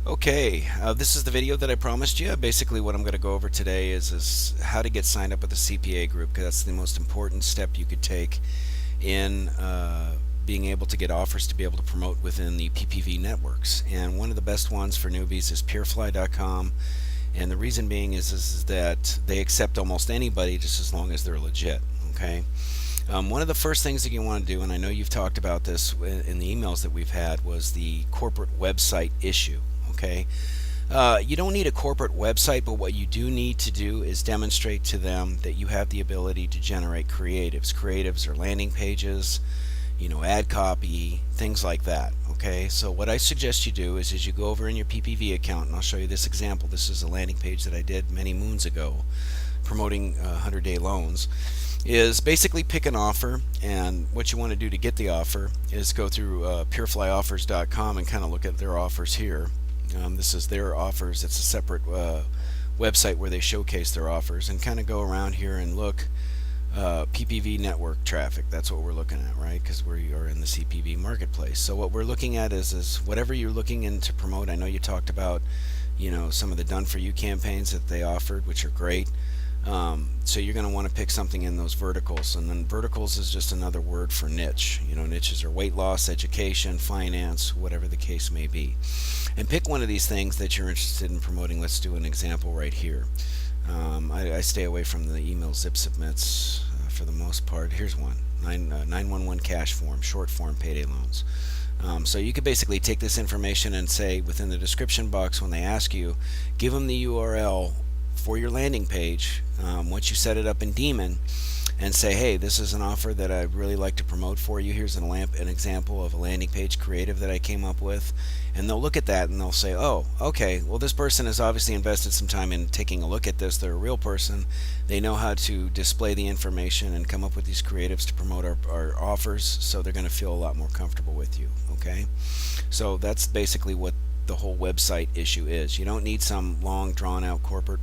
Okay, this is the video that I promised you. Basically, what I'm going to go over today is how to get signed up with a CPA group, because that's the most important step you could take in being able to get offers to be able to promote within the PPV networks. And one of the best ones for newbies is PeerFly.com. And the reason being is that they accept almost anybody just as long as they're legit. Okay. One of the first things that you want to do, and I know you've talked about this in the emails that we've had, was the corporate website issue. Okay. You don't need a corporate website, but what you do need to do is demonstrate to them that you have the ability to generate creatives. Creatives are landing pages, ad copy, things like that. Okay, so what I suggest you do is you go over in your PPV account, and I'll show you this example. This is a landing page that I did many moons ago promoting 100-day loans. Is basically pick an offer, and what you want to do to get the offer is go through PeerFlyOffers.com and kind of look at their offers here. This is their offers. It's a separate website where they showcase their offers, and kind of go around here and look PPV network traffic. That's what we're looking at, right? Because we are in the CPV marketplace. So what we're looking at is whatever you're looking in to promote. I know you talked about some of the done for you campaigns that they offered, which are great. So you're going to want to pick something in those verticals, and then verticals is just another word for niche. Niches are weight loss, education, finance, whatever the case may be. And pick one of these things that you're interested in promoting. Let's do an example right here. I stay away from the email zip submits for the most part. Here's one: 911 cash form, short form payday loans. So you could basically take this information and say within the description box, when they ask you, give them the URL for your landing page once you set it up in Demon, and say, hey, this is an offer that I'd really like to promote for you. Here's an example of a landing page creative that I came up with. And they'll look at that and they'll say, oh, okay, well, this person has obviously invested some time in taking a look at this. They're a real person. They know how to display the information and come up with these creatives to promote our offers, so they're going to feel a lot more comfortable with you. Okay, so that's basically what the whole website issue is. You don't need some long drawn out corporate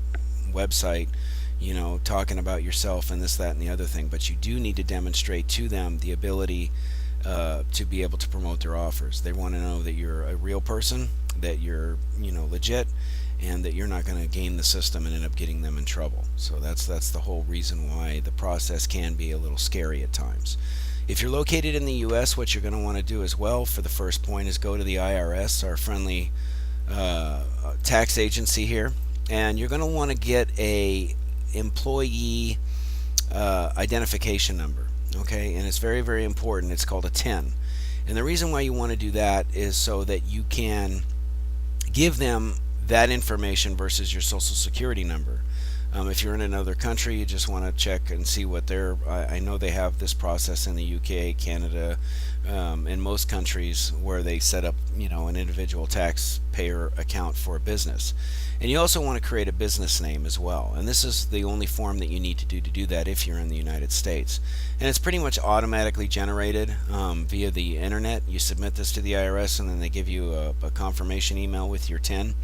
website talking about yourself and this, that, and the other thing, but you do need to demonstrate to them the ability to be able to promote their offers. They want to know that you're a real person, that you're legit, and that you're not going to game the system and end up getting them in trouble. So that's the whole reason why the process can be a little scary at times. If you're located in the US, what you're going to want to do as well for the first point is go to the IRS, our friendly tax agency here, and you're going to want to get a employee identification number. Okay, and it's very, very important. It's called a TIN. And the reason why you want to do that is so that you can give them that information versus your social security number. If you're in another country, you just want to check and see what their. I know they have this process in the UK, Canada, in most countries where they set up, an individual taxpayer account for a business. And you also want to create a business name as well. And this is the only form that you need to do that if you're in the United States. And it's pretty much automatically generated via the internet. You submit this to the IRS, and then they give you a confirmation email with your TIN.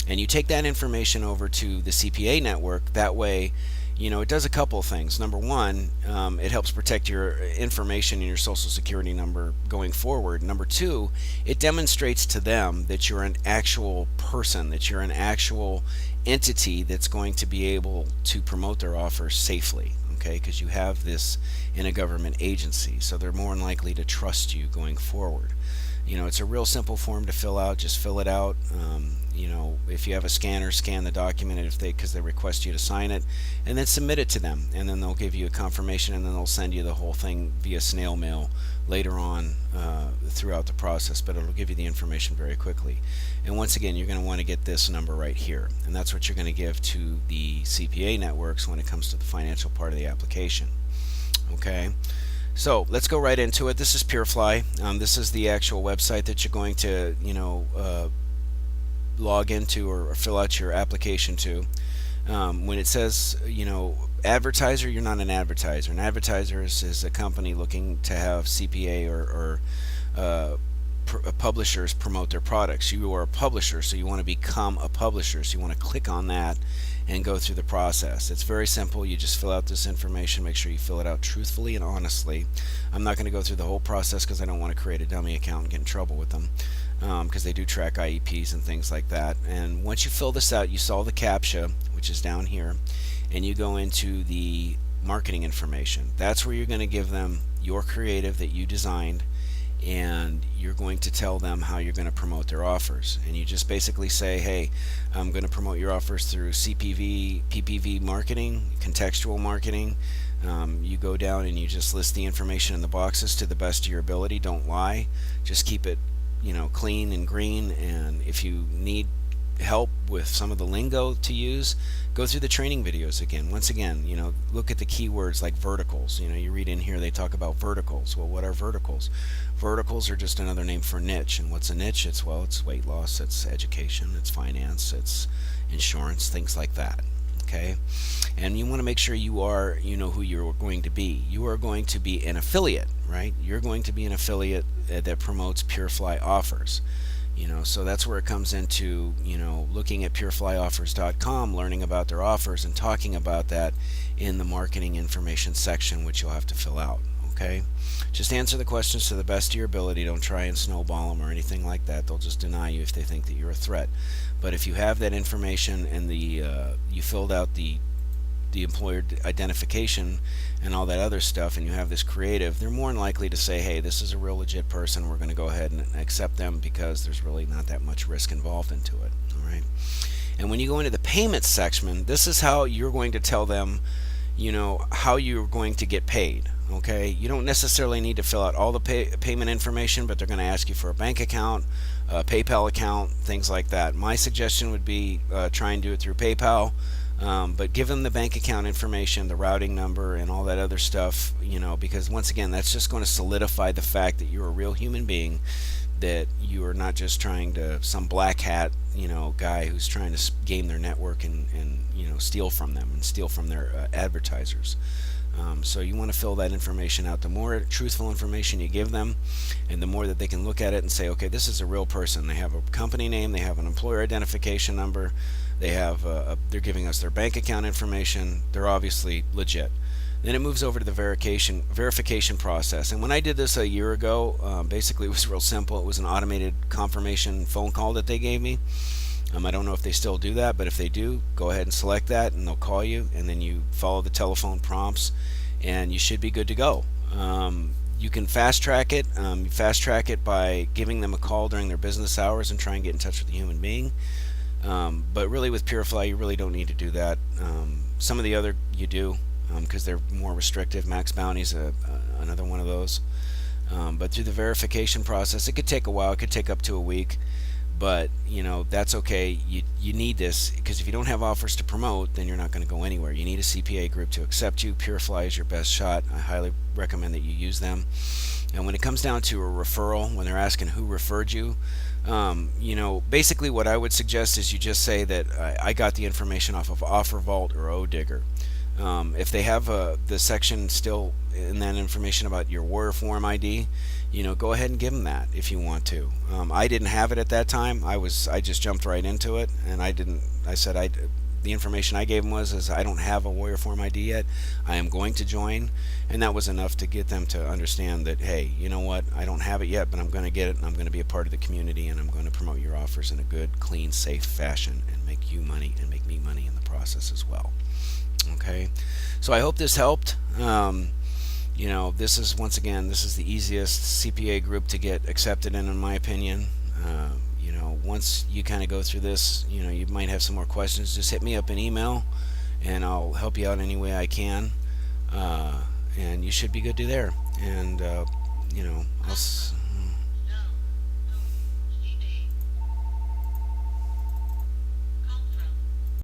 And you take that information over to the CPA network. That way, it does a couple of things. Number one, it helps protect your information and your social security number going forward. Number two, it demonstrates to them that you're an actual person, that you're an actual entity that's going to be able to promote their offers safely. Okay, because you have this in a government agency, so they're more than likely to trust you going forward. It's a real simple form to fill out. Just fill it out. If you have a scanner, scan the document because they request you to sign it, and then submit it to them, and then they'll give you a confirmation, and then they'll send you the whole thing via snail mail later on throughout the process. But it'll give you the information very quickly. And once again, you're going to want to get this number right here, and that's what you're going to give to the CPA networks when it comes to the financial part of the application. Okay. So let's go right into it. This is PeerFly. This is the actual website that you're going to, log into or fill out your application to. When it says, advertiser, you're not an advertiser. An advertiser is a company looking to have CPA or publishers promote their products. You are a publisher, so you want to become a publisher. So you want to click on that and go through the process. It's very simple. You just fill out this information. Make sure you fill it out truthfully and honestly. I'm not going to go through the whole process because I don't want to create a dummy account and get in trouble with them. because they do track IEPs and things like that. And once you fill this out, you solve the CAPTCHA, which is down here, and you go into the marketing information. That's where you're going to give them your creative that you designed, and you're going to tell them how you're going to promote their offers. And you just basically say, hey, I'm going to promote your offers through CPV, PPV marketing, contextual marketing. You go down and you just list the information in the boxes to the best of your ability. Don't lie. Just keep it, clean and green. And if you need help with some of the lingo to use, go through the training videos again. Once again, look at the keywords like verticals. You read in here, they talk about verticals. Well, what are verticals? Verticals are just another name for niche. And what's a niche? It's weight loss, it's education, it's finance, it's insurance, things like that. Okay? And you want to make sure you know who you're going to be. You are going to be an affiliate, right? You're going to be an affiliate that promotes PureFly offers. So that's where it comes into, looking at pureflyoffers.com, learning about their offers and talking about that in the marketing information section, which you'll have to fill out. Okay? Just answer the questions to the best of your ability. Don't try and snowball them or anything like that. They'll just deny you if they think that you're a threat. But if you have that information and you filled out the employer identification and all that other stuff, and you have this creative, they're more than likely to say, hey, this is a real legit person, we're going to go ahead and accept them because there's really not that much risk involved into it. All right. And when you go into the payments section, this is how you're going to tell them, how you're going to get paid. Okay, you don't necessarily need to fill out all the payment information, but they're going to ask you for a bank account, a PayPal account, things like that. My suggestion would be try and do it through PayPal. But give them the bank account information, the routing number, and all that other stuff, because once again, that's just going to solidify the fact that you're a real human being, that you are not just trying to, some black hat, guy who's trying to game their network and steal from them and steal from their advertisers. So you want to fill that information out. The more truthful information you give them, and the more that they can look at it and say, okay, this is a real person. They have a company name, they have an employer identification number, they have they're giving us their bank account information, they're obviously legit. Then it moves over to the verification process. And when I did this a year ago, basically it was real simple. It was an automated confirmation phone call that they gave me. I don't know if they still do that, but if they do, go ahead and select that and they'll call you, and then you follow the telephone prompts and you should be good to go. You can fast track it. You fast track it by giving them a call during their business hours and try and get in touch with a human being. But really with PureFly, you really don't need to do that. Some of the other you do, because they're more restrictive. Max Bounty's another one of those. But through the verification process, it could take a while. It could take up to a week. But that's okay. You need this, because if you don't have offers to promote, then you're not going to go anywhere. You need a CPA group to accept you. PureFly is your best shot. I highly recommend that you use them. And when it comes down to a referral, when they're asking who referred you, basically what I would suggest is you just say that I got the information off of OfferVault or ODigger. If they have the section still in that information about your Warrior Forum ID, go ahead and give them that if you want to. I didn't have it at that time. I just jumped right into it, and the information I gave them was I don't have a Warrior Forum ID yet. I am going to join, and that was enough to get them to understand that, hey, you know what, I don't have it yet, but I'm going to get it, and I'm going to be a part of the community, and I'm going to promote your offers in a good, clean, safe fashion and make you money and make me money in the process as well. Okay, so I hope this helped. This is the easiest CPA group to get accepted in my opinion. Once you kind of go through this, you might have some more questions. Just hit me up an email, and I'll help you out any way I can. And you should be good to there. And I'll